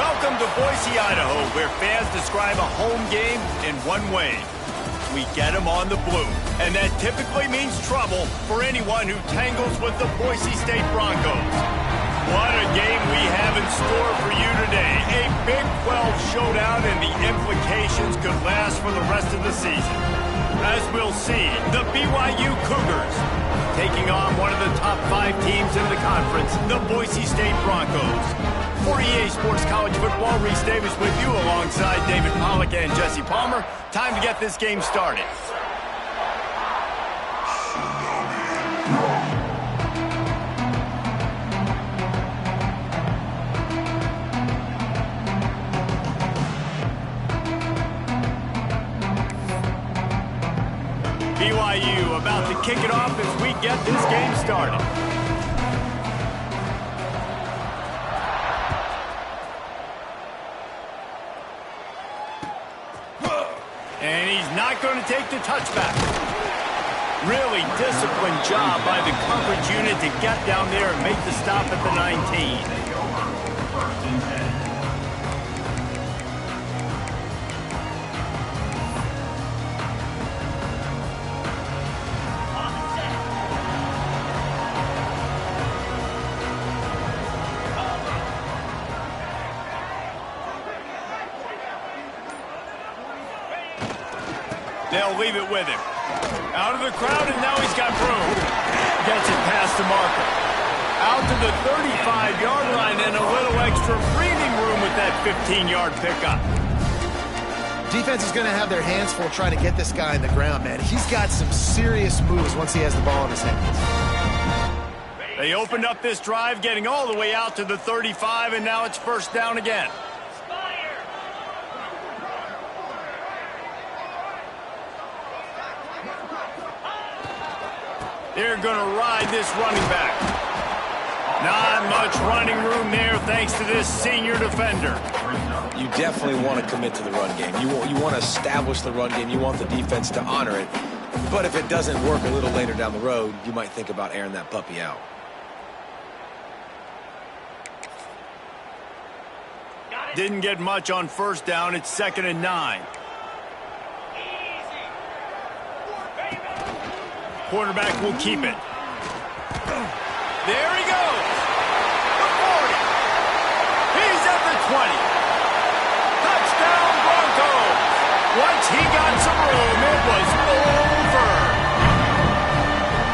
Welcome to Boise, Idaho, where fans describe a home game in one way. We get them on the blue, and that typically means trouble for anyone who tangles with the Boise State Broncos. What a game we have in store for you today. A Big 12 showdown, and the implications could last for the rest of the season. As we'll see, the BYU Cougars taking on one of the top 5 teams in the conference, the Boise State Broncos. For EA Sports College Football, Reese Davis with you alongside David Pollack and Jesse Palmer. Time to get this game started. BYU about to kick it off as we get this game started. And he's not going to take the touchback. Really disciplined job by the coverage unit to get down there and make the stop at the 19. They'll leave it with him. Out of the crowd, and now he's got room. Gets it past the marker. Out to the 35-yard line, and a little extra breathing room with that 15-yard pickup. Defense is going to have their hands full trying to get this guy on the ground, man. He's got some serious moves once he has the ball in his hands. They opened up this drive, getting all the way out to the 35, and now it's first down again. They're going to ride this running back. Not much running room there thanks to this senior defender. You definitely want to commit to the run game. You want to establish the run game. You want the defense to honor it. But if it doesn't work a little later down the road, you might think about airing that puppy out. Didn't get much on first down. It's 2nd and 9. Quarterback will keep it. There he goes. The 40. He's at the 20. Touchdown Broncos. Once he got some room, it was over.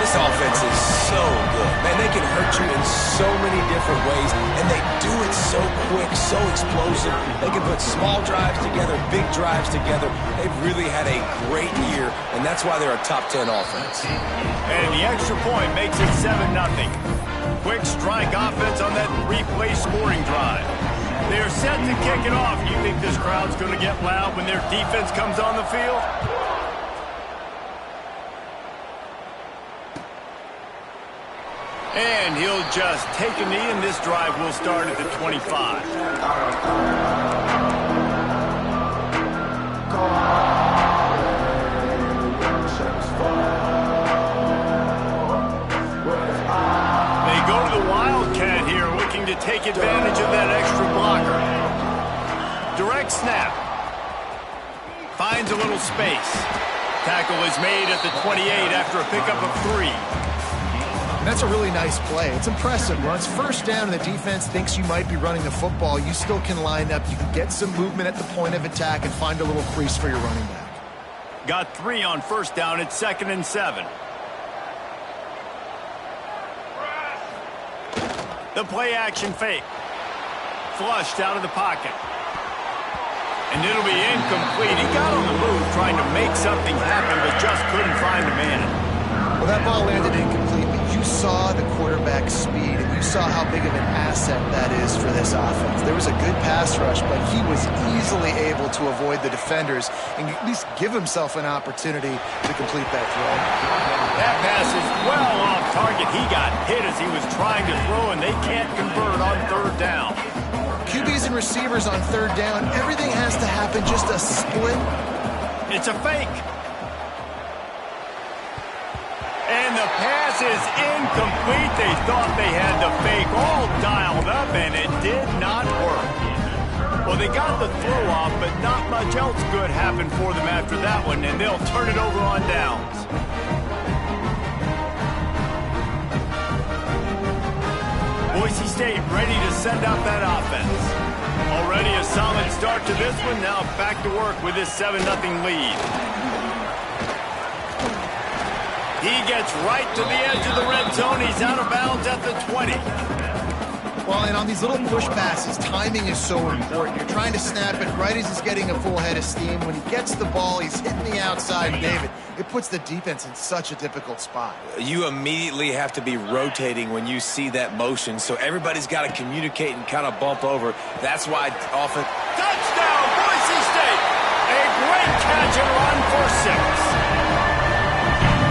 This offense is so good. Man, they can hurt you in so many different ways, and they do it so quick, so explosive. They can put small drives together, big drives together. They've really had a great year, and that's why they're a top 10 offense. And the extra point makes it 7-0. Quick strike offense on that replay scoring drive. They're set to kick it off. You think this crowd's going to get loud when their defense comes on the field? And he'll just take a knee, and this drive will start at the 25. They go to the Wildcat here, looking to take advantage of that extra blocker. Direct snap. Finds a little space. Tackle is made at the 28 after a pickup of 3. That's a really nice play. It's impressive. Once first down and the defense thinks you might be running the football, you still can line up. You can get some movement at the point of attack and find a little crease for your running back. Got 3 on first down. It's 2nd and 7. The play action fake. Flushed out of the pocket. And it'll be incomplete. He got on the move trying to make something happen, but just couldn't find the man. Well, that ball landed incomplete, but you saw the quarterback's speed, and you saw how big of an asset that is for this offense. There was a good pass rush, but he was easily able to avoid the defenders and at least give himself an opportunity to complete that throw. That pass is well off target. He got hit as he was trying to throw, and they can't convert on third down. QBs and receivers on third down, everything has to happen just a split. It's a fake. And the pass is incomplete. They thought they had the fake all dialed up, and it did not work. Well, they got the throw off, but not much else good happened for them after that one, and they'll turn it over on downs. Boise State ready to send out that offense. Already a solid start to this one. Now back to work with this 7-0 lead. He gets right to the edge of the red zone. He's out of bounds at the 20. Well, and on these little push passes, timing is so important. You're trying to snap it right as he's getting a full head of steam. When he gets the ball, he's hitting the outside, and David, it puts the defense in such a difficult spot. You immediately have to be rotating when you see that motion, so everybody's got to communicate and kind of bump over. That's why often... Touchdown, Boise State! A great catch and run for 6.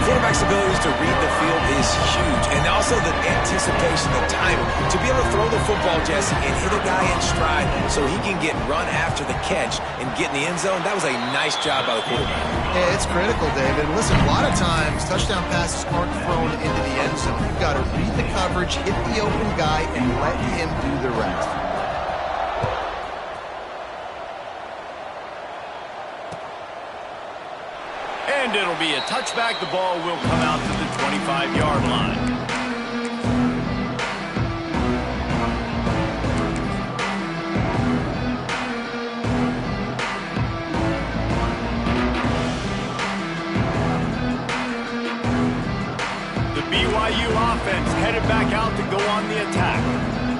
Quarterback's abilities to read the field is huge, and also the anticipation, the timing. To be able to throw the football, Jesse, and hit a guy in stride so he can get run after the catch and get in the end zone, that was a nice job by the quarterback. Yeah, it's critical, David. Listen, a lot of times, touchdown passes aren't thrown into the end zone. You've got to read the coverage, hit the open guy, and let him do the rest. And it'll be a touchback. The ball will come out to the 25-yard line. The BYU offense headed back out to go on the attack.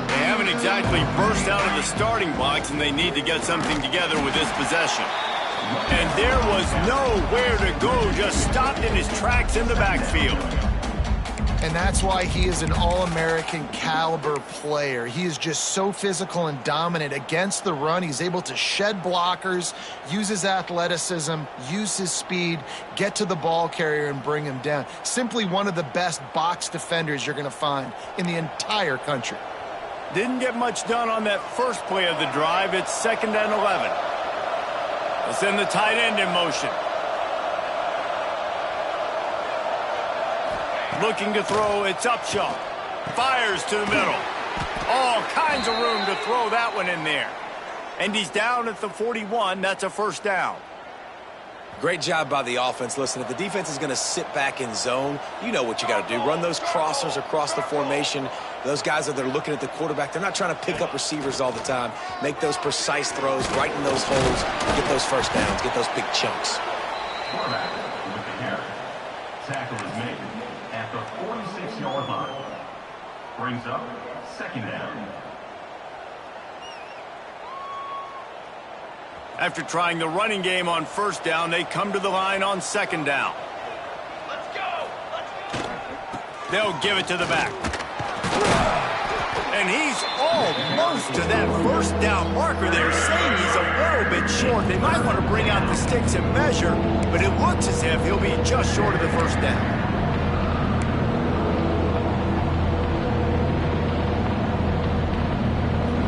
They haven't exactly burst out of the starting blocks, and they need to get something together with this possession. And there was nowhere to go, just stopped in his tracks in the backfield. And that's why he is an All-American caliber player. He is just so physical and dominant against the run. He's able to shed blockers, use his athleticism, use his speed, get to the ball carrier and bring him down. Simply one of the best box defenders you're going to find in the entire country. Didn't get much done on that first play of the drive. It's 2nd and 11. They'll send the tight end in motion. Looking to throw, it's Upshaw. Fires to the middle. All kinds of room to throw that one in there. And he's down at the 41. That's a first down. Great job by the offense. Listen, if the defense is going to sit back in zone, you know what you got to do. Run those crossers across the formation. Those guys that are looking at the quarterback, they're not trying to pick up receivers all the time. Make those precise throws, right in those holes, get those first downs, get those big chunks. Quarterback with the carry. Tackle is made at the 46-yard line. Brings up 2nd down. After trying the running game on first down, they come to the line on 2nd down. Let's go! They'll give it to the back. And he's almost to that first down marker. They're saying he's a little bit short. They might want to bring out the sticks and measure, but it looks as if he'll be just short of the first down.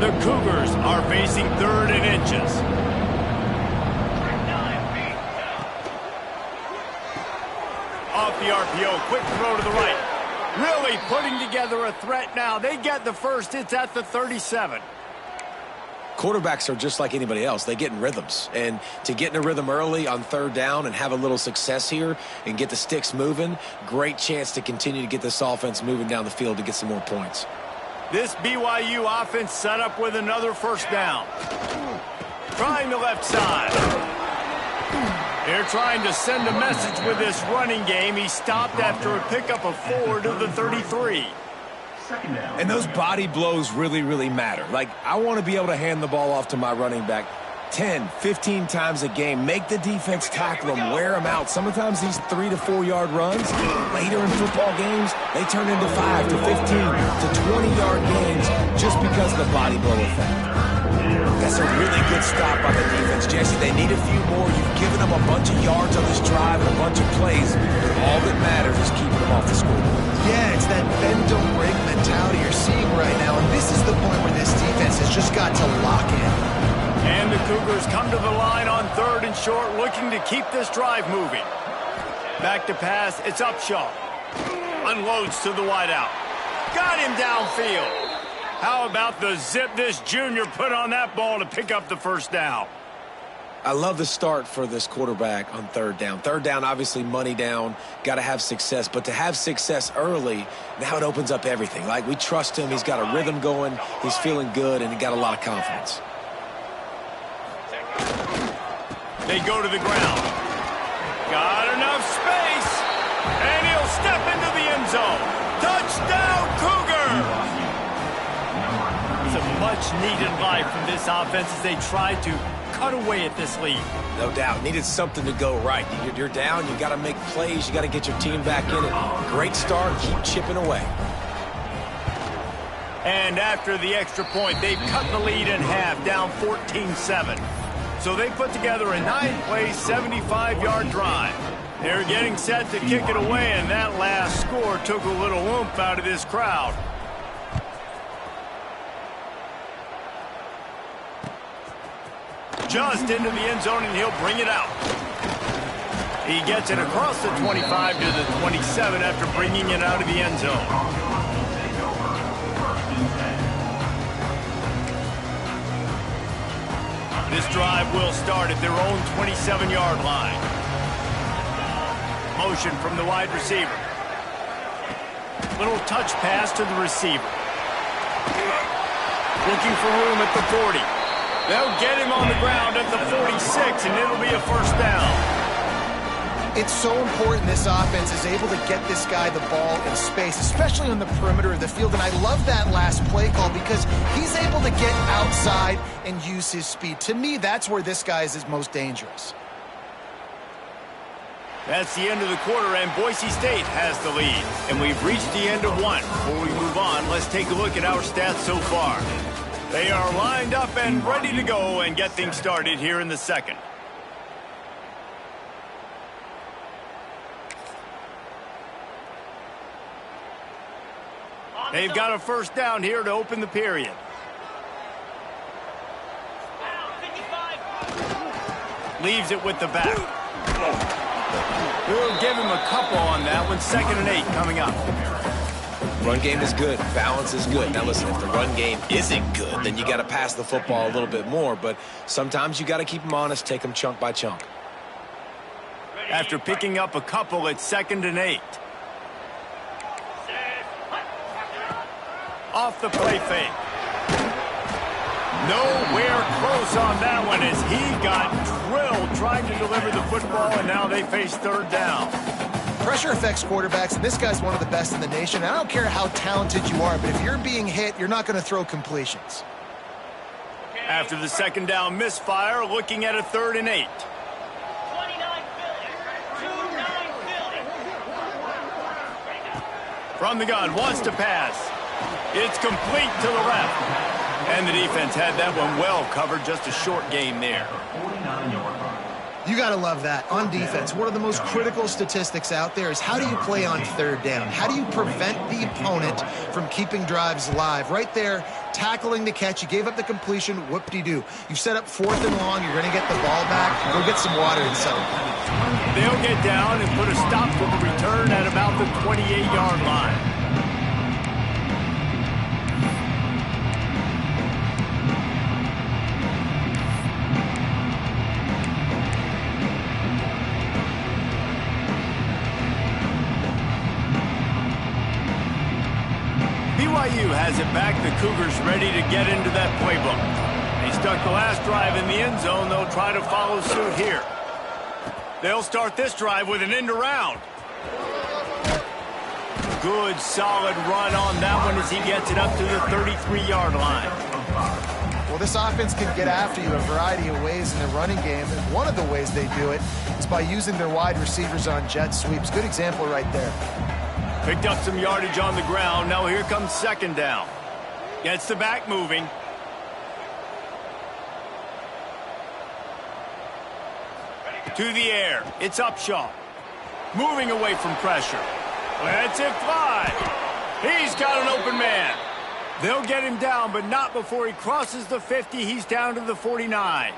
The Cougars are facing 3rd and inches. Off the RPO, quick throw to the right. Really putting together a threat now. They get the first. It's at the 37. Quarterbacks are just like anybody else. They get in rhythms. And to get in a rhythm early on 3rd down and have a little success here and get the sticks moving, great chance to continue to get this offense moving down the field to get some more points. This BYU offense set up with another first down. Trying the left side. They're trying to send a message with this running game. He stopped after a pickup of 4 to the 33. And those body blows really, really matter. Like, I want to be able to hand the ball off to my running back 10, 15 times a game. Make the defense tackle them, wear them out. Sometimes these 3 to 4 yard runs, later in football games, they turn into 5 to 15 to 20-yard games just because of the body blow effect. That's a really good stop by the defense, Jesse. They need a few more. You've given them a bunch of yards on this drive and a bunch of plays. All that matters is keeping them off the scoreboard. Yeah, it's that bend don't break mentality you're seeing right now, and this is the point where this defense has just got to lock in. And the Cougars come to the line on 3rd and short, looking to keep this drive moving. Back to pass, it's Upshaw. Unloads to the wideout. Got him downfield. How about the zip this junior put on that ball to pick up the first down? I love the start for this quarterback on third down. Third down, obviously money down, got to have success. But to have success early, now it opens up everything. Like, we trust him. He's got a rhythm going. He's feeling good, and he got a lot of confidence. They go to the ground. Got enough space. And he'll step into the end zone. Touchdown, Cougar! It's a much-needed life from this offense as they try to cut away at this lead. No doubt. Needed something to go right. You're down. You got to make plays. You got to get your team back in it. Great start. Keep chipping away. And after the extra point, they've cut the lead in half, down 14-7. So they put together a 9-play, 75-yard drive. They're getting set to kick it away, and that last score took a little oomph out of this crowd. Just into the end zone, and he'll bring it out. He gets it across the 25 to the 27 after bringing it out of the end zone. This drive will start at their own 27-yard line. Motion from the wide receiver. Little touch pass to the receiver. Looking for room at the 40. They'll get him on the ground at the 46, and it'll be a first down. It's so important this offense is able to get this guy the ball in space, especially on the perimeter of the field. And I love that last play call because he's able to get outside and use his speed. To me, that's where this guy is most dangerous. That's the end of the quarter, and Boise State has the lead. And we've reached the end of one. Before we move on, let's take a look at our stats so far. They are lined up and ready to go and get things started here in the second. They've got a first down here to open the period. Leaves it with the back. We'll give him a couple on that one. 2nd and 8 coming up. Run game is good. Balance is good. Now, listen, if the run game isn't good, then you got to pass the football a little bit more. But sometimes you got to keep them honest, take them chunk by chunk. After picking up a couple, it's 2nd and 8. Off the play fake. Nowhere close on that one as he got drilled trying to deliver the football, and now they face third down. Pressure affects quarterbacks, and this guy's one of the best in the nation. I don't care how talented you are, but if you're being hit, you're not going to throw completions. After the 2nd down misfire, looking at a 3rd and 8. From the gun, wants to pass. It's complete to the left. And the defense had that one well covered, just a short game there. You got to love that. On defense, one of the most critical statistics out there is how do you play on 3rd down? How do you prevent the opponent from keeping drives alive? Right there, tackling the catch. You gave up the completion. Whoop-de-doo. You've set up 4th and long. You're going to get the ball back. Go get some water and settle. They'll get down and put a stop to the return at about the 28-yard line. BYU has it back. The Cougars ready to get into that playbook. They stuck the last drive in the end zone. They'll try to follow suit here. They'll start this drive with an end around. Good, solid run on that one as he gets it up to the 33-yard line. Well, this offense can get after you a variety of ways in the running game, and one of the ways they do it is by using their wide receivers on jet sweeps. Good example right there. Picked up some yardage on the ground. Now here comes 2nd down. Gets the back moving. To the air. It's Upshaw. Moving away from pressure. Lets it fly. He's got an open man. They'll get him down, but not before he crosses the 50. He's down to the 49.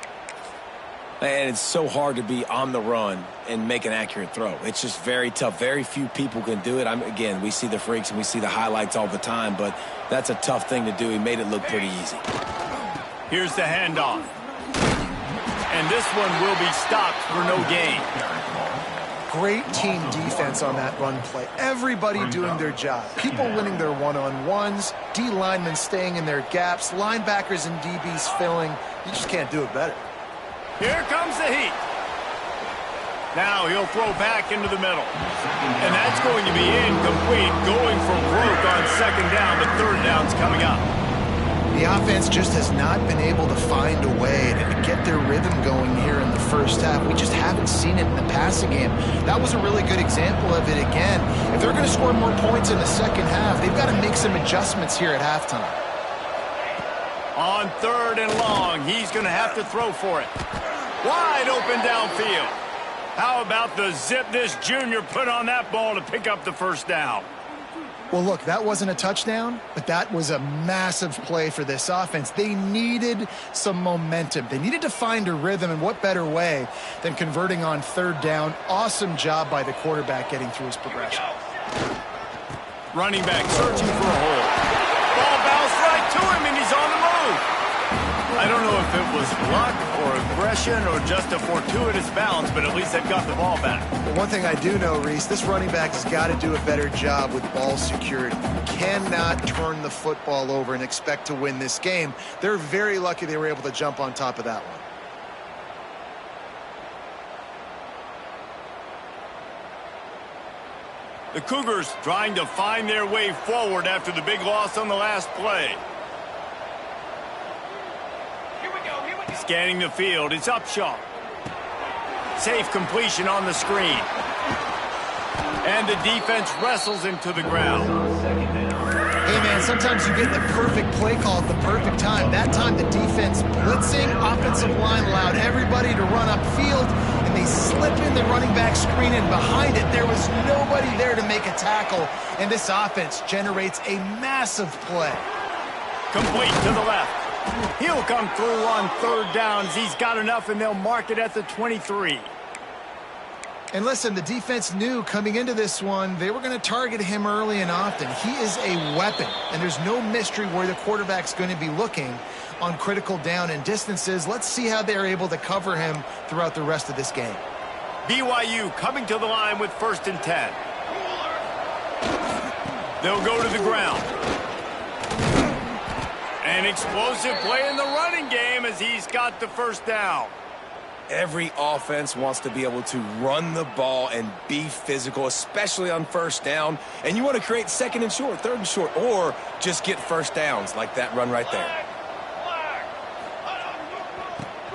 And it's so hard to be on the run and make an accurate throw. It's just very tough. Very few people can do it. Again, we see the freaks and we see the highlights all the time, but that's a tough thing to do. He made it look pretty easy. Here's the handoff. And this one will be stopped for no gain. Great team defense on that run play. Everybody doing their job. People winning their one-on-ones, D linemen staying in their gaps, linebackers and DBs filling. You just can't do it better. Here comes the heat. Now he'll throw back into the middle. And that's going to be incomplete, going for broke on second down. The third down's coming up. The offense just has not been able to find a way to get their rhythm going here in the first half. We just haven't seen it in the passing game. That was a really good example of it again. If they're going to score more points in the second half, they've got to make some adjustments here at halftime. On third and long, he's going to have to throw for it. Wide open downfield. How about the zip this junior put on that ball to pick up the first down? Well, look, that wasn't a touchdown, but that was a massive play for this offense. They needed some momentum. They needed to find a rhythm, and what better way than converting on third down. Awesome job by the quarterback getting through his progression. Running back searching for a hole. Ball bounced right to him, and he's on the move. I don't know if it was luck or aggression or just a fortuitous bounce, but at least they've got the ball back. But one thing I do know, Reese, this running back has got to do a better job with ball security. You cannot turn the football over and expect to win this game. They're very lucky they were able to jump on top of that one. The Cougars trying to find their way forward after the big loss on the last play. Scanning the field, it's Upshaw. Safe completion on the screen. And the defense wrestles him to the ground. Hey, man, sometimes you get the perfect play call at the perfect time. That time the defense blitzing, offensive line allowed everybody to run upfield, and they slip in the running back screen, and behind it there was nobody there to make a tackle, and this offense generates a massive play. Complete to the left. He'll come through on third downs. He's got enough, and they'll mark it at the 23. And listen, the defense knew coming into this one, they were going to target him early and often. He is a weapon, and there's no mystery where the quarterback's going to be looking on critical down and distances. Let's see how they're able to cover him throughout the rest of this game. BYU coming to the line with 1st and 10. They'll go to the ground. An explosive play in the running game as he's got the first down. Every offense wants to be able to run the ball and be physical, especially on first down. And you want to create second and short, third and short, or just get first downs like that run right there.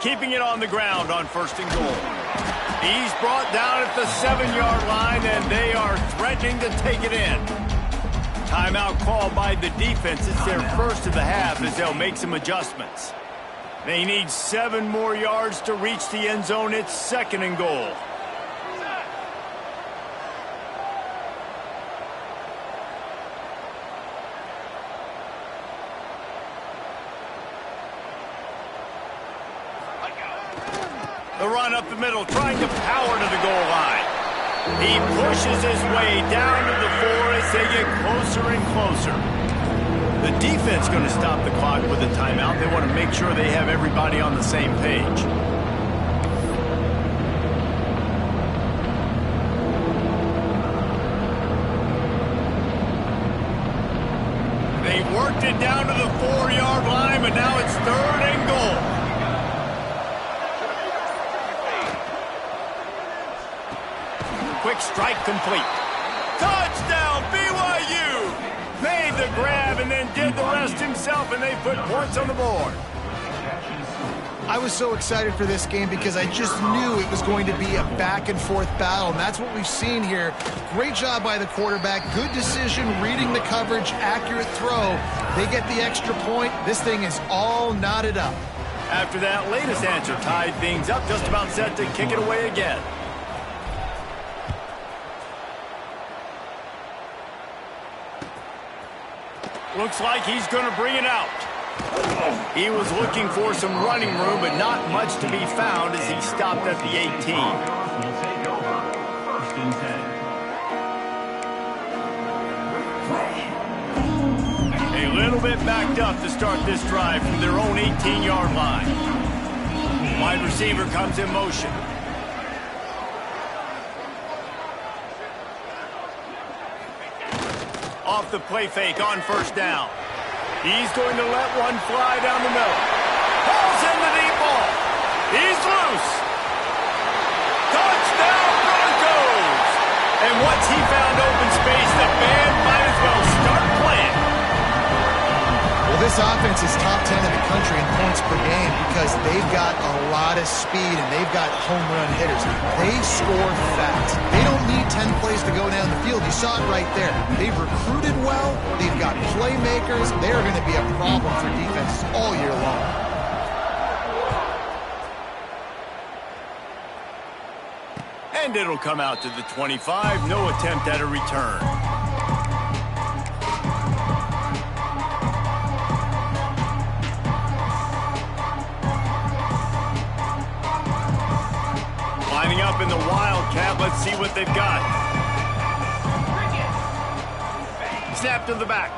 Keeping it on the ground on 1st and goal. He's brought down at the 7-yard line, and they are threatening to take it in. Timeout called by the defense. It's their first of the half as they'll make some adjustments. They need 7 more yards to reach the end zone. It's 2nd and goal. The run up the middle, trying to power to the goal line. He pushes his way down to the 4 as they get closer and closer. The defense going to stop the clock with a timeout. They want to make sure they have everybody on the same page. They worked it down to the 4-yard line, but now it's 3rd and goal. Quick strike complete. Touchdown, BYU! Made the grab and then did the rest himself, and they put points on the board. I was so excited for this game because I just knew it was going to be a back-and-forth battle, and that's what we've seen here. Great job by the quarterback. Good decision, reading the coverage, accurate throw. They get the extra point. This thing is all knotted up. After that latest answer tied things up, just about set to kick it away again. Looks like he's going to bring it out. He was looking for some running room, but not much to be found as he stopped at the 18. Will take over. First and 10. A little bit backed up to start this drive from their own 18-yard line. Wide receiver comes in motion. Off the play fake on first down. He's going to let one fly down the middle. Pulls in the deep ball. He's loose. Touchdown Broncos! And once he found open space, the band might as well start playing. Well, this offense is top 10 in the country in points per game because they've got a lot of speed and they've got home run hitters. They score fast. They don't need 10 plays to go down the field. You saw it right there. They've recruited well. They've got playmakers. They're going to be a problem for defenses all year long. And it'll come out to the 25. No attempt at a return. Lining up in the Wildcat. Let's see what they've got. Snap to the back.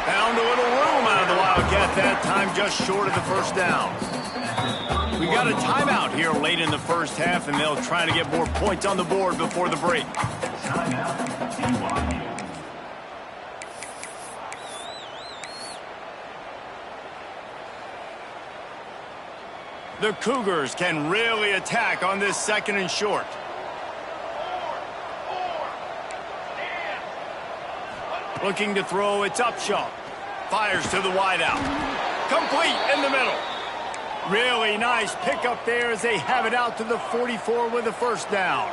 Found a little room out of the Wildcat that time, just short of the first down. We got a timeout here late in the first half, and they'll try to get more points on the board before the break. Timeout. BYU. The Cougars can really attack on this second and short. Looking to throw, it's Upshaw. Fires to the wideout. Complete in the middle. Really nice pickup there as they have it out to the 44 with a first down.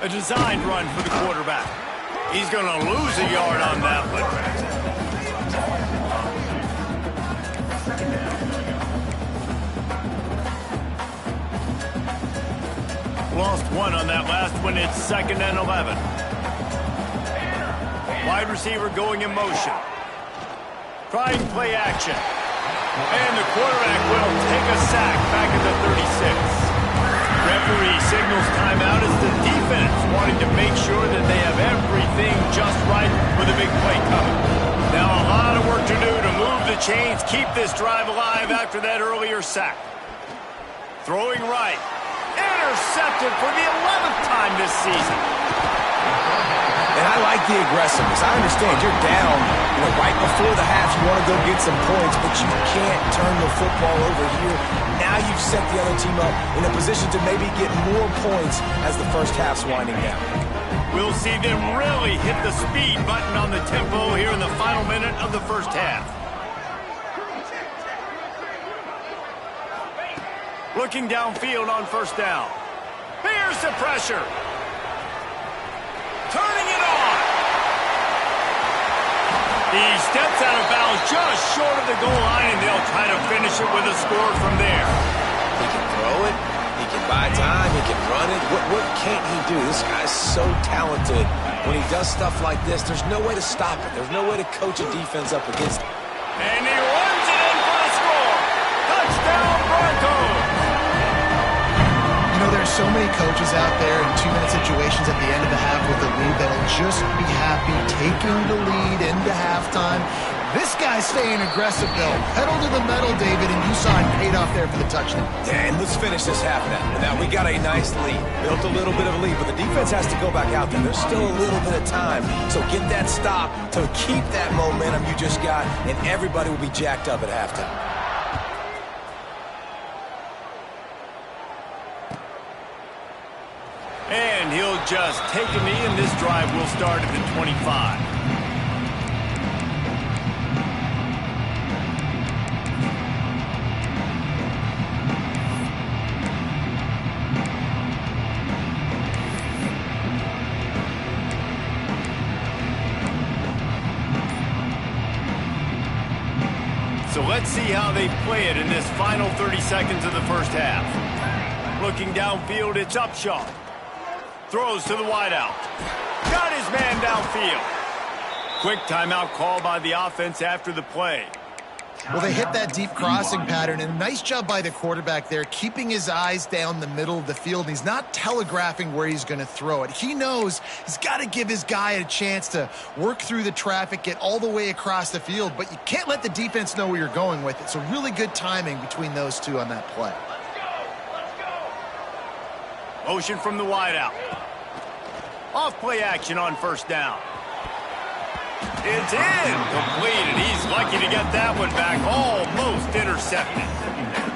A designed run for the quarterback. He's going to lose a yard on that one. Lost one on that last one. It's 2nd and 11. Wide receiver going in motion. Trying play action. And the quarterback will take a sack back at the 36. Referee signals timeout as the defense wanting to make sure that they have everything just right with a big play coming. Now a lot of work to do to move the chains, keep this drive alive after that earlier sack. Throwing right. Intercepted for the 11th time this season. And I like the aggressiveness. I understand you're down, right before the half. You want to go get some points, but you can't turn the football over here. Now you've set the other team up in a position to maybe get more points as the first half's winding down. We'll see them really hit the speed button on the tempo here in the final minute of the first half. Looking downfield on first down. Here's the pressure. Turning it on. He steps out of bounds just short of the goal line, and they'll try to finish it with a score from there. He can throw it. He can buy time. He can run it. What can't he do? This guy's so talented. When he does stuff like this, there's no way to stop it. There's no way to coach a defense up against it. And he runs it in for the score. Touchdown, Broncos. There's so many coaches out there in 2-minute situations at the end of the half with the lead that'll just be happy taking the lead into halftime. This guy's staying aggressive, though. Pedal to the metal, David, and you saw it paid off there for the touchdown. Yeah, and let's finish this half now. Now we got a nice lead. Built a little bit of a lead, but the defense has to go back out there. There's still a little bit of time. So get that stop to keep that momentum you just got, and everybody will be jacked up at halftime. And he'll just take a knee, and this drive will start at the 25. So let's see how they play it in this final 30 seconds of the first half. Looking downfield, it's Upshaw. Throws to the wideout. Got his man downfield. Quick timeout call by the offense after the play. Well, they hit that deep crossing pattern, and a nice job by the quarterback there, keeping his eyes down the middle of the field. He's not telegraphing where he's going to throw it. He knows he's got to give his guy a chance to work through the traffic, get all the way across the field, but you can't let the defense know where you're going with it. So really good timing between those two on that play. Motion from the wideout. Off play action on first down. It's incomplete, and he's lucky to get that one back, almost intercepted.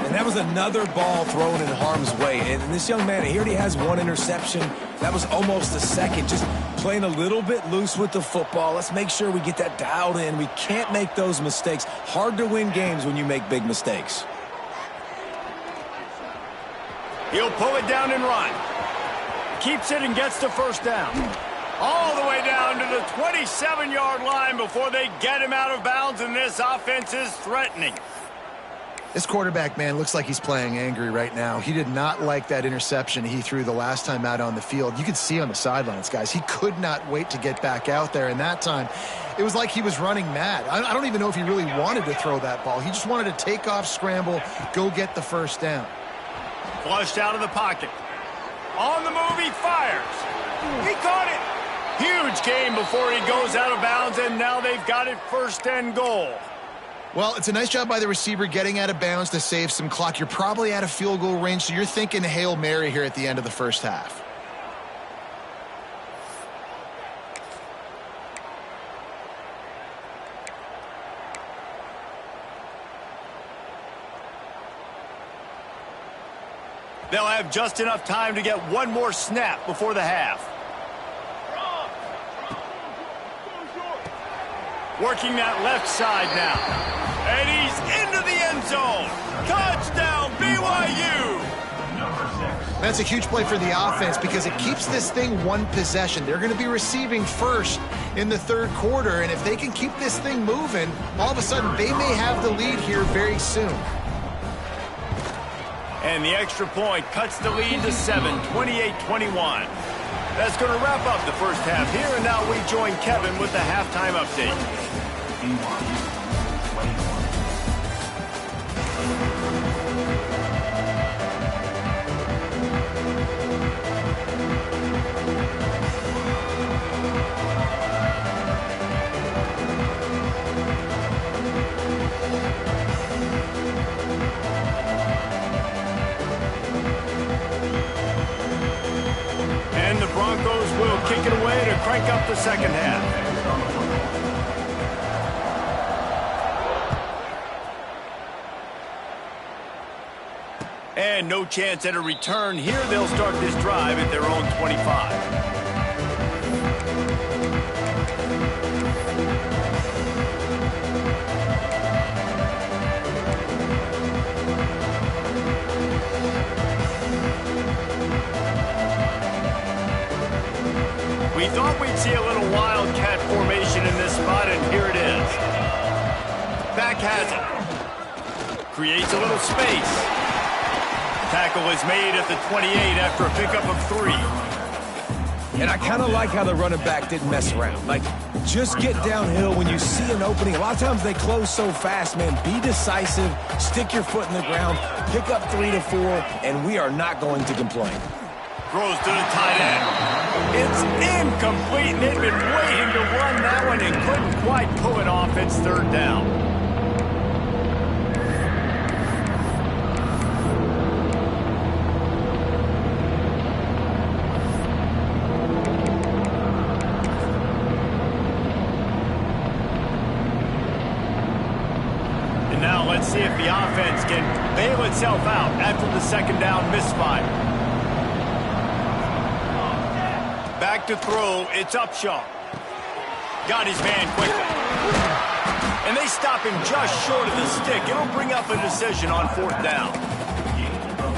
And that was another ball thrown in harm's way. And this young man, he already has one interception. That was almost a second. Just playing a little bit loose with the football. Let's make sure we get that dialed in. We can't make those mistakes. Hard to win games when you make big mistakes. He'll pull it down and run. Keeps it and gets the first down. All the way down to the 27-yard line before they get him out of bounds, and this offense is threatening. This quarterback, man, looks like he's playing angry right now. He did not like that interception he threw the last time out on the field. You could see on the sidelines, guys, he could not wait to get back out there, and that time it was like he was running mad. I don't even know if he really wanted to throw that ball. He just wanted to take off, scramble, go get the first down. Flushed out of the pocket. On the move, he fires. He caught it. Huge gain before he goes out of bounds, and now they've got it first and goal. Well, it's a nice job by the receiver getting out of bounds to save some clock. You're probably out of field goal range, so you're thinking Hail Mary here at the end of the first half. They'll have just enough time to get one more snap before the half. Working that left side now. And he's into the end zone. Touchdown, BYU! That's a huge play for the offense because it keeps this thing one possession. They're going to be receiving first in the third quarter, and if they can keep this thing moving, all of a sudden they may have the lead here very soon. And the extra point cuts the lead to 7, 28-21. That's going to wrap up the first half here, and now we join Kevin with the halftime update. And the Broncos will kick it away to crank up the second half. And no chance at a return here. They'll start this drive at their own 25. We thought we'd see a little wildcat formation in this spot, and here it is. Back has it. Creates a little space. Tackle is made at the 28 after a pickup of 3. And I kind of like how the running back didn't mess around. Like, just get downhill when you see an opening. A lot of times they close so fast, man. Be decisive, stick your foot in the ground, pick up 3 to 4, and we are not going to complain. Throws to the tight end. It's incomplete, and they've been waiting to run that one and couldn't quite pull it off. It's third down. And now let's see if the offense can bail itself out after the second down misfire. Back to throw, it's Upshaw. Got his man quickly. And they stop him just short of the stick. It'll bring up a decision on fourth down.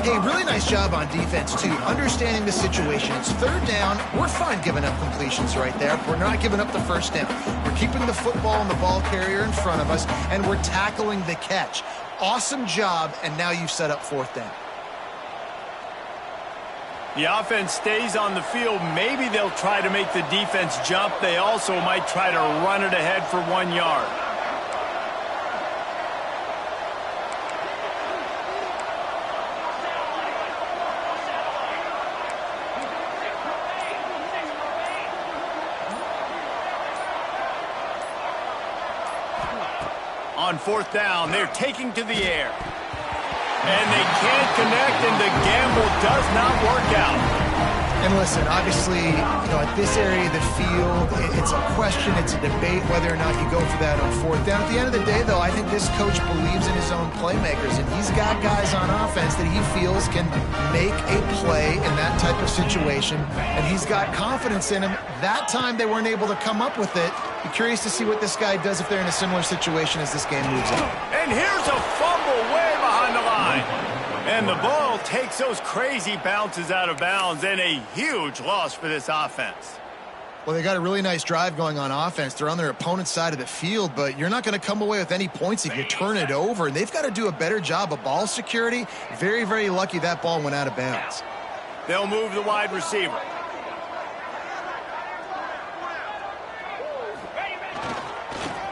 Hey, really nice job on defense, too. Understanding the situation. It's third down. We're fine giving up completions right there. We're not giving up the first down. We're keeping the football and the ball carrier in front of us, and we're tackling the catch. Awesome job, and now you've set up fourth down. The offense stays on the field. Maybe they'll try to make the defense jump. They also might try to run it ahead for 1 yard. On 4th down, they're taking to the air. And they can't connect, and the gamble does not work out. And listen, obviously, at this area of the field, it's a question, it's a debate whether or not you go for that on 4th down. At the end of the day, though, I think this coach believes in his own playmakers, and he's got guys on offense that he feels can make a play in that type of situation, and he's got confidence in him. That time, they weren't able to come up with it. Be curious to see what this guy does if they're in a similar situation as this game moves on. And here's a fumble way behind the line. And the ball takes those crazy bounces out of bounds, and a huge loss for this offense. Well, they got a really nice drive going on offense. They're on their opponent's side of the field, but you're not going to come away with any points if you turn it over. And they've got to do a better job of ball security. Very, very lucky that ball went out of bounds. They'll move the wide receiver.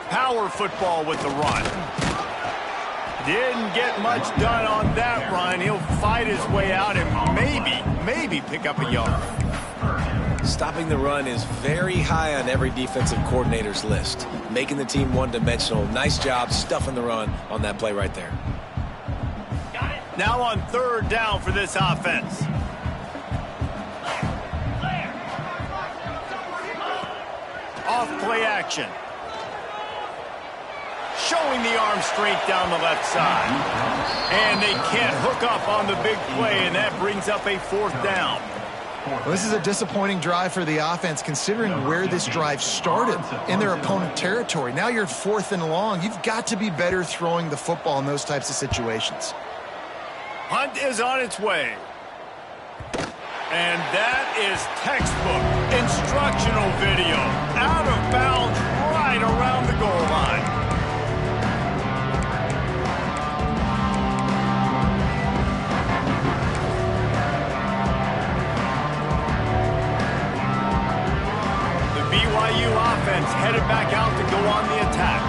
Power football with the run. Didn't get much done on that run. He'll fight his way out and maybe pick up a yard. Stopping the run is very high on every defensive coordinator's list. Making the team one-dimensional. Nice job stuffing the run on that play right there. Now on 3rd down for this offense. Off play action. Showing the arm strength down the left side. And they can't hook up on the big play, and that brings up a 4th down. Well, this is a disappointing drive for the offense, considering where this drive started in their opponent territory. Now you're 4th and long. You've got to be better throwing the football in those types of situations. Hunt is on its way. And that is textbook instructional video. Out of bounds right around the goal line. BYU offense headed back out to go on the attack.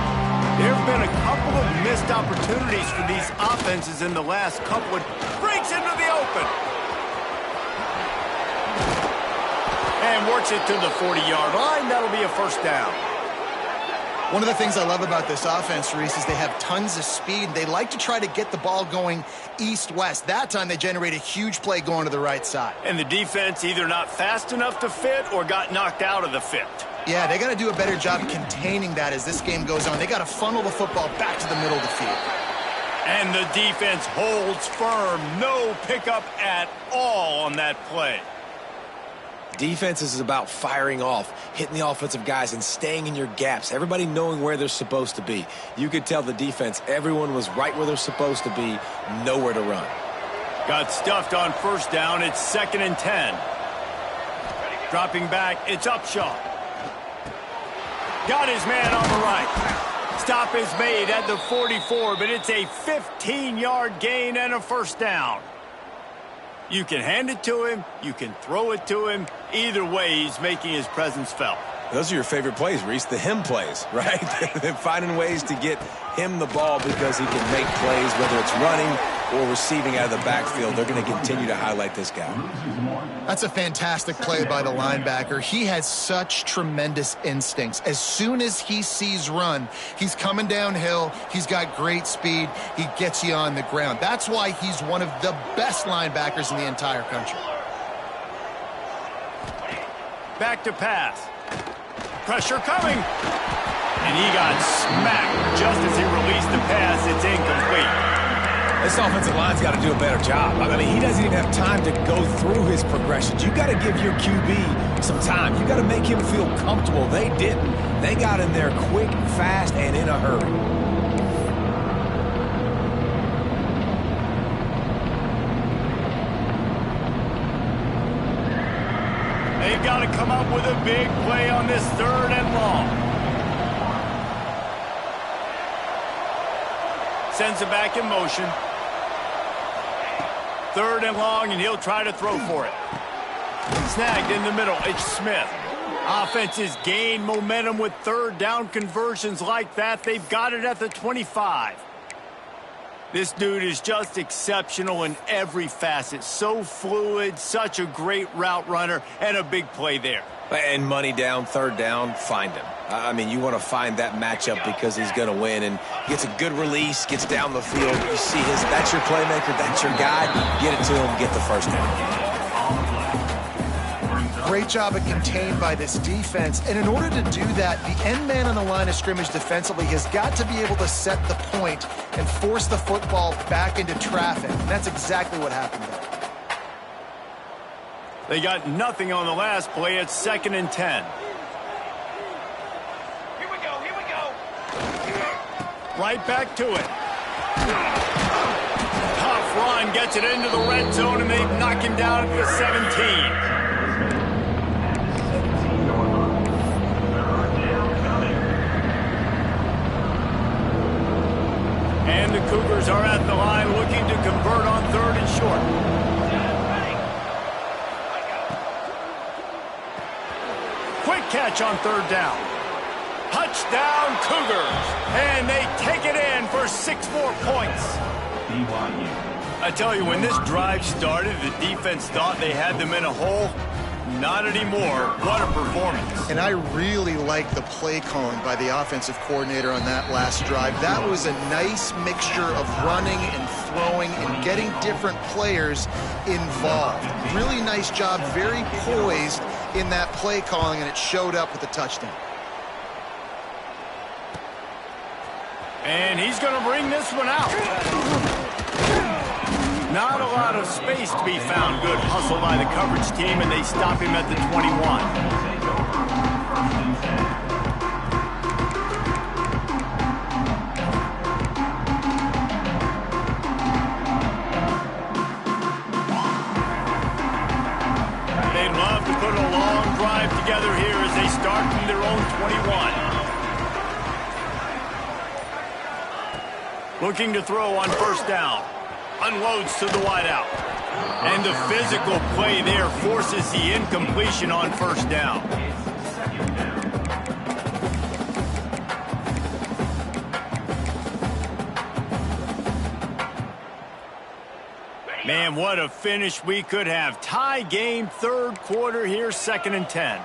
There have been a couple of missed opportunities for these offenses in the last couple of... Breaks into the open. And works it to the 40-yard line. That'll be a 1st down. One of the things I love about this offense, Reese, is they have tons of speed. They like to try to get the ball going east-west. That time they generate a huge play going to the right side. And the defense either not fast enough to fit or got knocked out of the fit. Yeah, they got to do a better job containing that as this game goes on. They got to funnel the football back to the middle of the field. And the defense holds firm. No pickup at all on that play. Defense is about firing off, hitting the offensive guys, and staying in your gaps. Everybody knowing where they're supposed to be. You could tell the defense, everyone was right where they're supposed to be, nowhere to run. Got stuffed on 1st down. It's 2nd and 10. Dropping back, it's Upshaw. Got his man on the right. Stop is made at the 44, but it's a 15-yard gain and a 1st down. You can hand it to him. You can throw it to him. Either way, he's making his presence felt. Those are your favorite plays, Reese, the him plays, right? Finding ways to get him the ball because he can make plays, whether it's running or receiving out of the backfield. They're going to continue to highlight this guy. That's a fantastic play by the linebacker. He has such tremendous instincts. As soon as he sees run, he's coming downhill. He's got great speed. He gets you on the ground. That's why he's one of the best linebackers in the entire country. Back to pass. Pressure coming. And he got smacked just as he released the pass. It's incomplete. This offensive line's got to do a better job. I mean, he doesn't even have time to go through his progressions. You got to give your QB some time. You got to make him feel comfortable. They didn't. They got in there quick, fast, and in a hurry. They've got to come up with a big play on this 3rd and long. Sends it back in motion. 3rd and long, and he'll try to throw for it. Snagged in the middle, it's Smith. Offenses gain momentum with third down conversions like that. They've got it at the 25. This dude is just exceptional in every facet. So fluid, such a great route runner, and a big play there. And money down, third down, find him. I mean, you want to find that matchup because he's going to win, and gets a good release, gets down the field. You see that's your playmaker, that's your guy. Get it to him, get the first down. Great job of contained by this defense. And in order to do that, the end man on the line of scrimmage defensively has got to be able to set the point and force the football back into traffic. And that's exactly what happened there. They got nothing on the last play. It's 2nd and 10. Here we go. Right back to it. Tough run, gets it into the red zone, and they knock him down at the 17. And the Cougars are at the line looking to convert on 3rd and short. Quick catch on 3rd down. Touchdown Cougars. And they take it in for 6 more points. I tell you, when this drive started, the defense thought they had them in a hole. Not anymore. What a performance. And I really like the play calling by the offensive coordinator on that last drive. That was a nice mixture of running and throwing and getting different players involved. Really nice job, very poised in that play calling, and it showed up with a touchdown. And he's going to bring this one out. Not a lot of space to be found. Good hustle by the coverage team, and they stop him at the 21. They'd love to put a long drive together here as they start from their own 21. Looking to throw on 1st down. Unloads to the wideout. And the physical play there forces the incompletion on 1st down. Man, what a finish we could have. Tie game, 3rd quarter here, 2nd and 10.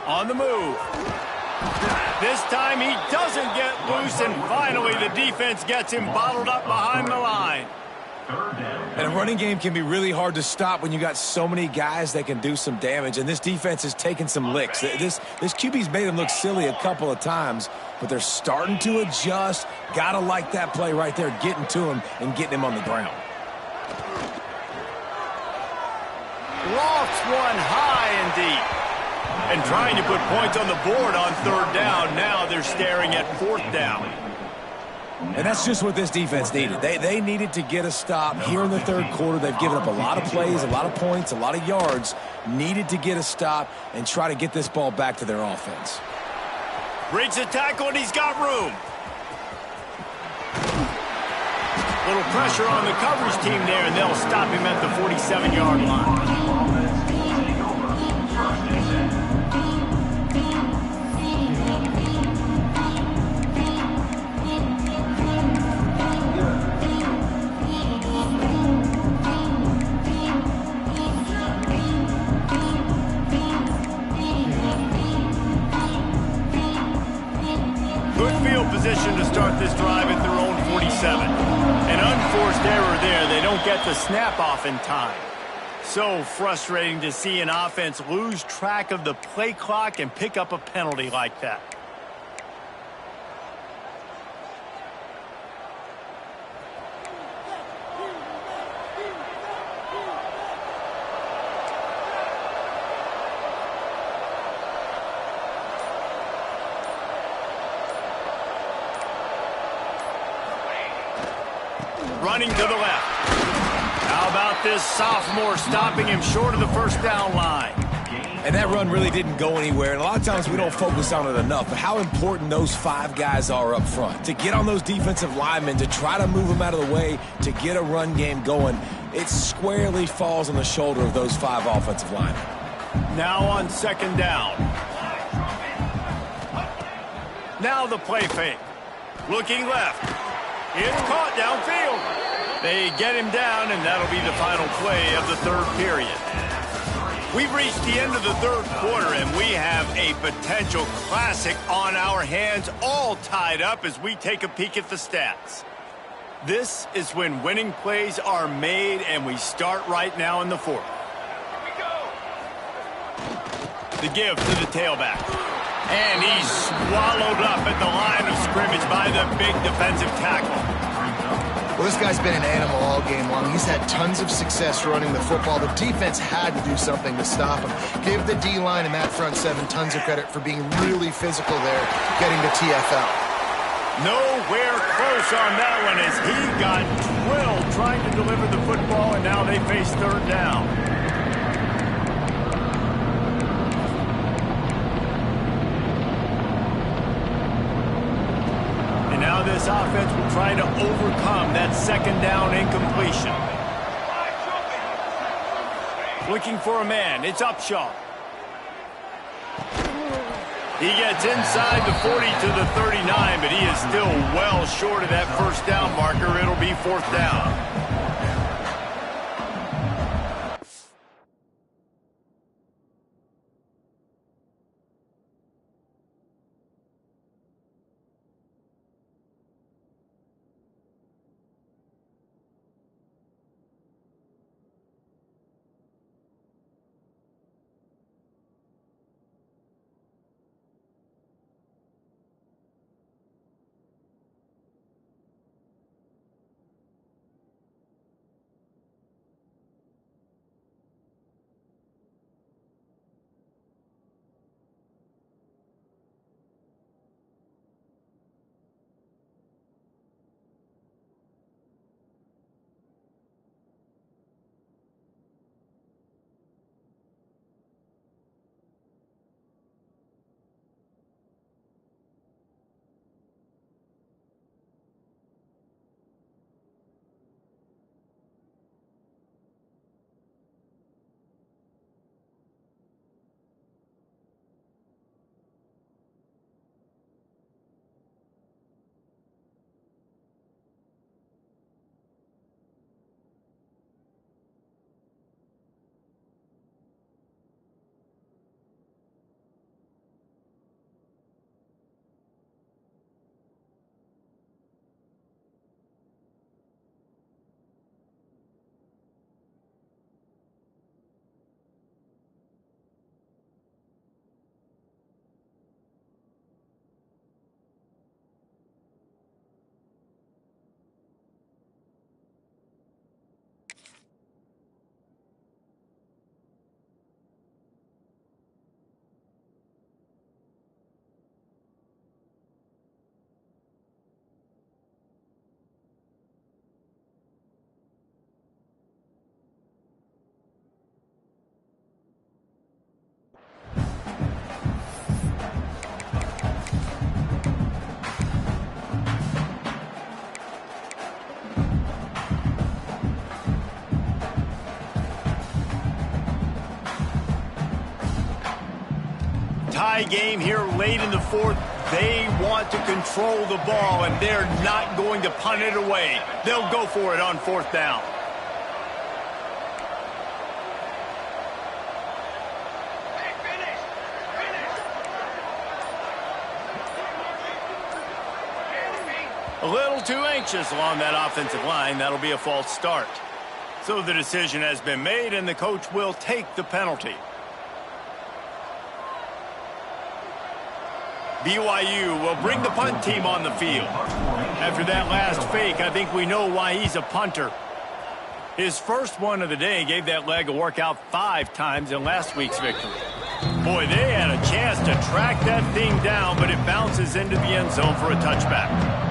On the move. This time he doesn't get loose, and finally the defense gets him bottled up behind the line. And a running game can be really hard to stop when you got so many guys that can do some damage, and this defense has taken some licks. This QB's made them look silly a couple of times, but they're starting to adjust. Gotta like that play right there, getting to him and getting him on the ground. Lofts one high and deep. And trying to put points on the board on 3rd down. Now they're staring at 4th down. And that's just what this defense needed. They needed to get a stop here in the 3rd quarter. They've given up a lot of plays, a lot of points, a lot of yards. Needed to get a stop and try to get this ball back to their offense. Breaks the tackle, and he's got room. Little pressure on the coverage team there, and they'll stop him at the 47-yard line. Position to start this drive at their own 47. An unforced error there. They don't get the snap off in time. So frustrating to see an offense lose track of the play clock and pick up a penalty like that. Running to the left. How about this sophomore stopping him short of the 1st down line? And that run really didn't go anywhere. And a lot of times we don't focus on it enough, but how important those 5 guys are up front. To get on those defensive linemen, to try to move them out of the way, to get a run game going. it squarely falls on the shoulder of those 5 offensive linemen. Now on second down. Now the play fake. Looking left. It's caught downfield. They get him down, and that'll be the final play of the third period. We've reached the end of the third quarter, and we have a potential classic on our hands, all tied up as we take a peek at the stats. This is when winning plays are made, and we start right now in the fourth. The give to the tailback. And he's swallowed up at the line of scrimmage by the big defensive tackle. Well, this guy's been an animal all game long. He's had tons of success running the football. The defense had to do something to stop him. Give the D-line and that front seven tons of credit for being really physical there, getting to TFL. Nowhere close on that one as he got drilled trying to deliver the football, and now they face third down. Now this offense will try to overcome that second down incompletion. Looking for a man. It's Upshaw. He gets inside the 40 to the 39, but he is still well short of that first down marker. It'll be fourth down. Tie game here late in the fourth. They want to control the ball, and they're not going to punt it away. They'll go for it on fourth down. A little too anxious along that offensive line. That'll be a false start. So the decision has been made, and the coach will take the penalty. BYU will bring the punt team on the field. After that last fake, I think we know why he's a punter. His first one of the day gave that leg a workout 5 times in last week's victory. Boy, they had a chance to track that thing down, but it bounces into the end zone for a touchback.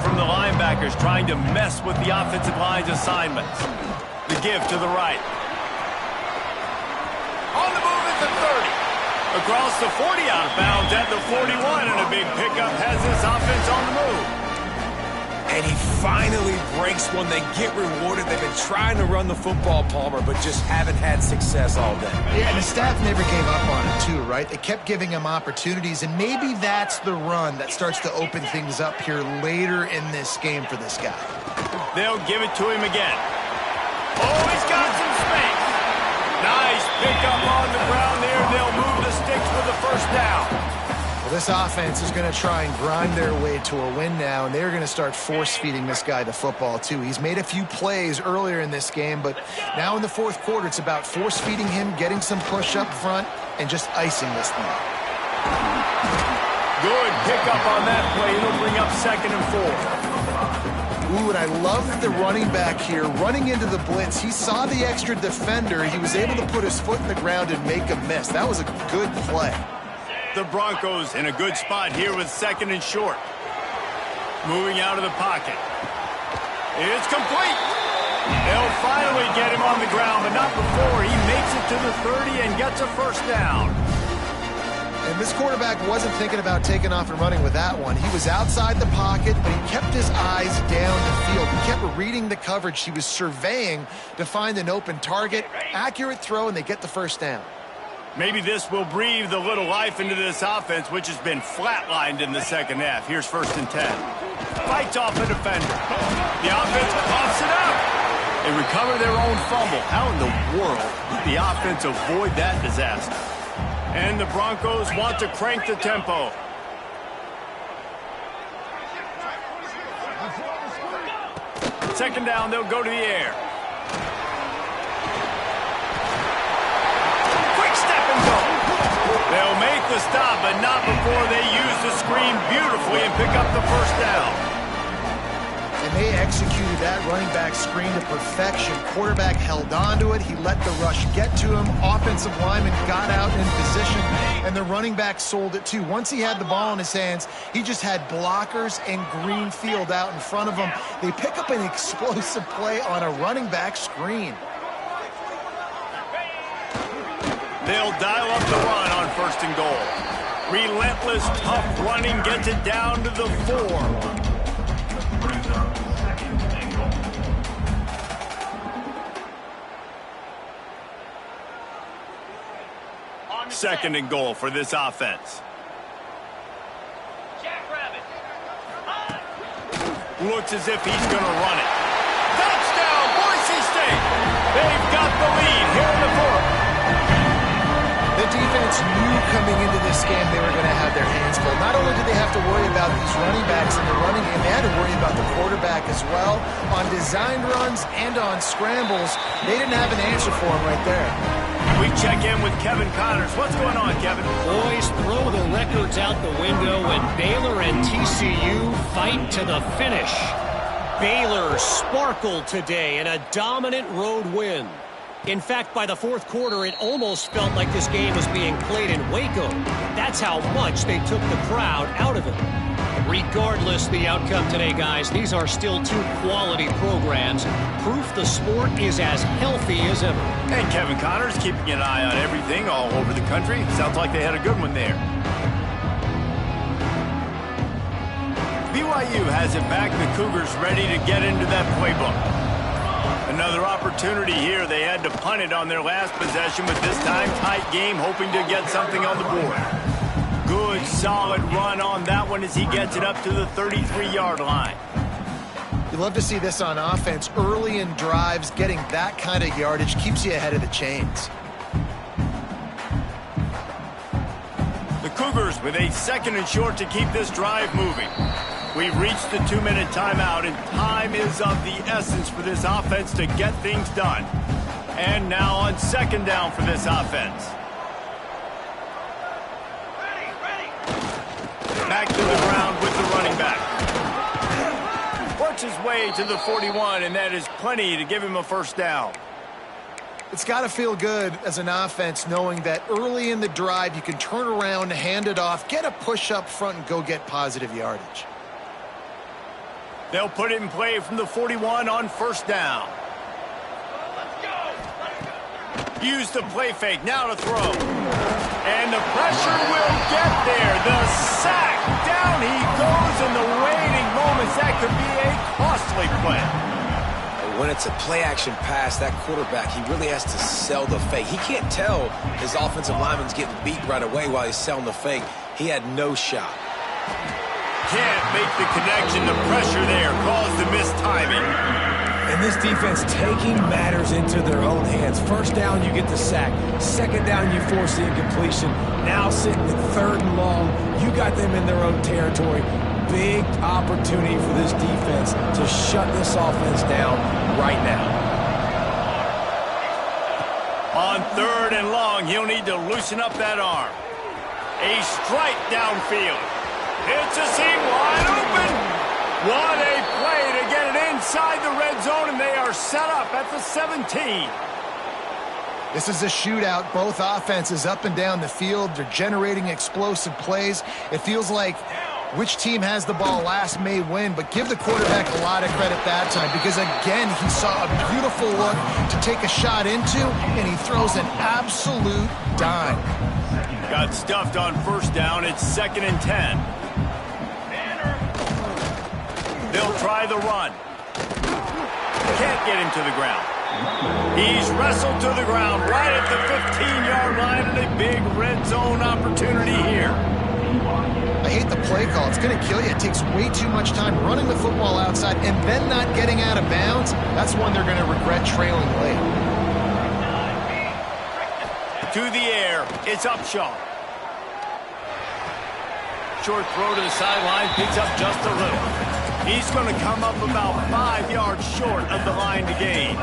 From the linebackers trying to mess with the offensive line's assignments. The give to the right. On the move at the 30. Across the 40, out of bounds at the 41, and a big pickup has this offense on the move. And he finally breaks one. They get rewarded. They've been trying to run the football, Palmer, but just haven't had success all day. Yeah, and the staff never gave up on him, too, right? They kept giving him opportunities, and maybe that's the run that starts to open things up here later in this game for this guy. They'll give it to him again. Oh, he's got some space. Nice pickup on the ground there. They'll move the sticks for the first down. Well, this offense is going to try and grind their way to a win now, and they're going to start force-feeding this guy the football, too. He's made a few plays earlier in this game, but now in the fourth quarter, it's about force-feeding him, getting some push up front, and just icing this thing. Good pickup on that play. It'll bring up 2nd and 4. Ooh, and I love the running back here running into the blitz. He saw the extra defender. He was able to put his foot in the ground and make a miss. That was a good play. The Broncos in a good spot here with 2nd and short. Moving out of the pocket. It's complete. They'll finally get him on the ground, but not before he makes it to the 30 and gets a first down. And this quarterback wasn't thinking about taking off and running with that one. He was outside the pocket, but he kept his eyes down the field. He kept reading the coverage. He was surveying to find an open target. Accurate throw, and they get the first down. Maybe this will breathe a little life into this offense, which has been flatlined in the second half. Here's 1st and 10. Fights off a defender. The offense pops it up. They recover their own fumble. How in the world did the offense avoid that disaster? And the Broncos want to crank the tempo. Second down, they'll go to the air. Quick step and go. They'll make the stop, but not before they use the screen beautifully and pick up the first down. And they executed that running back screen to perfection. Quarterback held on to it. He let the rush get to him. Offensive lineman got out in position, and the running back sold it too. Once he had the ball in his hands, he just had blockers and green field out in front of him. They pick up an explosive play on a running back screen. They'll dial up the run on 1st and goal. Relentless, tough running gets it down to the 4. Brings up 2nd and goal. Second and goal for this offense. Looks as if he's going to run it. Touchdown, Boise State! They've got the lead here in the 4th. The defense knew coming into this game they were going to have their hands full. Not only did they have to worry about these running backs in the running game, they had to worry about the quarterback as well. On designed runs and on scrambles, they didn't have an answer for him right there. We check in with Kevin Connors. What's going on, Kevin? Boys, throw the records out the window, and Baylor and TCU fight to the finish. Baylor sparkled today in a dominant road win. In fact, by the fourth quarter, it almost felt like this game was being played in Waco. That's how much they took the crowd out of it. Regardless the outcome today, guys, these are still two quality programs. Proof the sport is as healthy as ever. And Kevin Connors keeping an eye on everything all over the country. Sounds like they had a good one there. BYU has it back. The Cougars ready to get into that playbook. Another opportunity here. They had to punt it on their last possession, but this time tight game, hoping to get something on the board. Good, solid run on that one as he gets it up to the 33-yard line. You love to see this on offense. Early in drives, getting that kind of yardage keeps you ahead of the chains. The Cougars with a 2nd and short to keep this drive moving. We've reached the 2-minute timeout, and time is of the essence for this offense to get things done. And now on 2nd down for this offense. Back to the ground with the running back. Works his way to the 41, and that is plenty to give him a first down. It's got to feel good as an offense knowing that early in the drive you can turn around, hand it off, get a push up front, and go get positive yardage. They'll put it in play from the 41 on 1st down. Use the play fake, now to throw. And the pressure will get there. The sack, down he goes in the waiting moments. That could be a costly play. When it's a play-action pass, that quarterback, he really has to sell the fake. He can't tell his offensive lineman's getting beat right away while he's selling the fake. He had no shot. Can't make the connection. The pressure there caused the missed timing. And this defense taking matters into their own hands. First down, you get the sack. Second down, you force the incompletion. Now sitting at third and long, you got them in their own territory. Big opportunity for this defense to shut this offense down right now. On third and long, he'll need to loosen up that arm. A strike downfield. It's a seam wide open. What a play to get it inside the red zone, and they are set up at the 17. This is a shootout. Both offenses up and down the field. They're generating explosive plays. It feels like which team has the ball last may win, but give the quarterback a lot of credit that time because, again, he saw a beautiful look to take a shot into, and he throws an absolute dime. Got stuffed on first down. It's 2nd and 10. They'll try the run. Can't get him to the ground. He's wrestled to the ground right at the 15-yard line, and a big red zone opportunity here. I hate the play call. It's going to kill you. It takes way too much time running the football outside and then not getting out of bounds. That's one they're going to regret trailing late. To the air. It's Upshaw. Short throw to the sideline. Picks up just a little. He's going to come up about 5 yards short of the line to gain.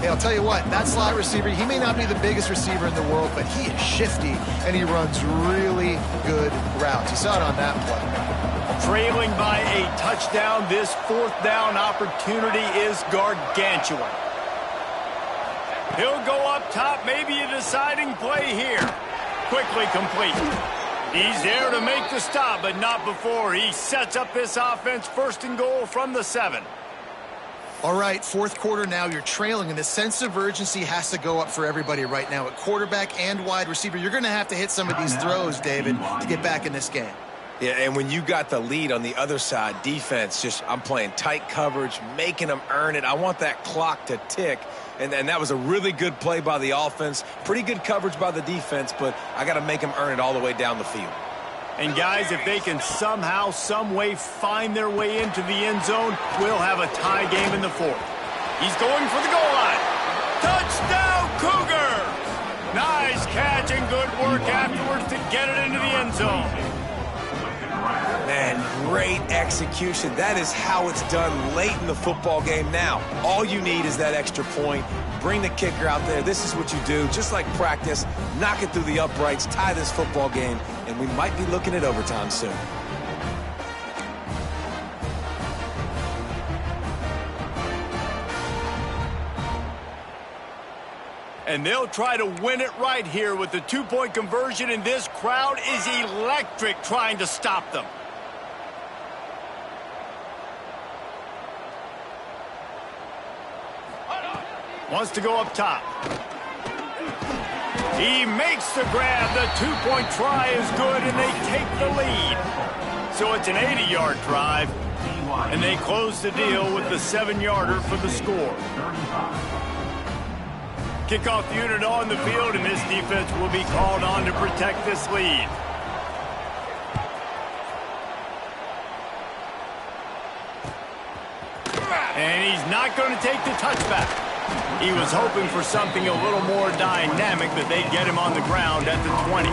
Hey, I'll tell you what, that slot receiver, he may not be the biggest receiver in the world, but he is shifty, and he runs really good routes. You saw it on that play. Trailing by a touchdown, this 4th down opportunity is gargantuan. He'll go up top, maybe a deciding play here. Quickly complete. He's there to make the stop, but not before he sets up this offense 1st and goal from the 7. All right, 4th quarter now, you're trailing, and the sense of urgency has to go up for everybody right now. At quarterback and wide receiver, you're going to have to hit some of these throws, David, to get back in this game. Yeah, and when you got the lead on the other side, defense, I'm playing tight coverage, making them earn it. I want that clock to tick. And that was a really good play by the offense. Pretty good coverage by the defense, but I got to make them earn it all the way down the field. And, guys, if they can somehow, some way find their way into the end zone, we'll have a tie game in the 4th. He's going for the goal line. Touchdown, Cougars! Nice catch and good work afterwards to get it into the end zone. Man, great execution. That is how it's done late in the football game now. All you need is that extra point. Bring the kicker out there. This is what you do. Just like practice, knock it through the uprights, tie this football game, and we might be looking at overtime soon. And they'll try to win it right here with the 2-point conversion, and this crowd is electric trying to stop them. Wants to go up top. He makes the grab. The 2-point try is good, and they take the lead. So it's an 80-yard drive, and they close the deal with the 7-yarder for the score. Kickoff unit on the field, and this defense will be called on to protect this lead. And he's not going to take the touchback. He was hoping for something a little more dynamic, but they get him on the ground at the 20.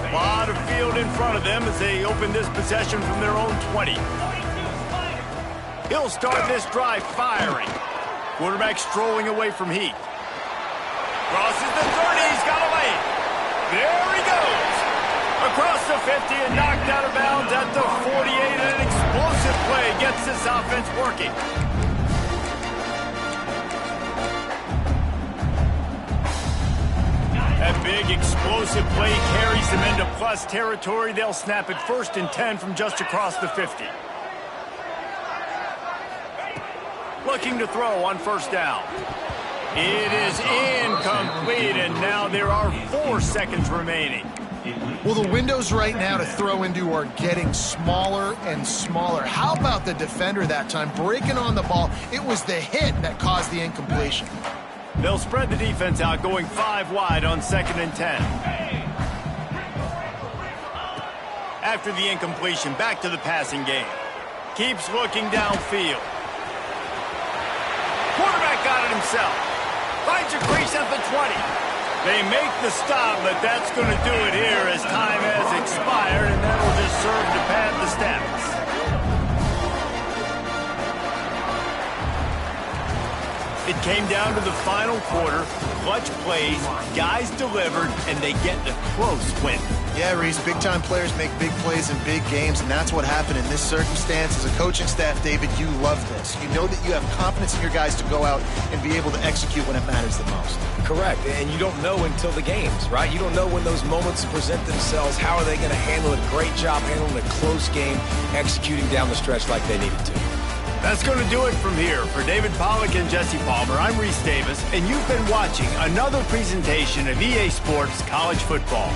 A lot of field in front of them as they open this possession from their own 20. He'll start this drive firing. Quarterback strolling away from Heath. Crosses the 30. He's got a lane. There he goes. Across the 50 and knocked out of bounds at the 48. And an explosive play gets this offense working. big explosive play carries them into plus territory. They'll snap it 1st and 10 from just across the 50. Looking to throw on 1st down. It is incomplete, and now there are 4 seconds remaining. Well, the windows right now to throw into are getting smaller and smaller. How about the defender that time breaking on the ball? It was the hit that caused the incompletion. They'll spread the defense out, going 5 wide on 2nd and 10. After the incompletion, back to the passing game. Keeps looking downfield. Quarterback got it himself. Finds a crease at the 20. They make the stop, but that's going to do it here as time has expired, and that'll just serve to pad the stats. It came down to the final quarter. Clutch plays, guys delivered, and they get a close win. Yeah, Reese, big-time players make big plays in big games, and that's what happened in this circumstance. As a coaching staff, David, you love this. You know that you have confidence in your guys to go out and be able to execute when it matters the most. Correct, and you don't know until the games, right? You don't know when those moments present themselves. How are they going to handle it? Great job handling a close game, executing down the stretch like they needed to. That's going to do it from here. For David Pollack and Jesse Palmer, I'm Reese Davis, and you've been watching another presentation of EA Sports College Football.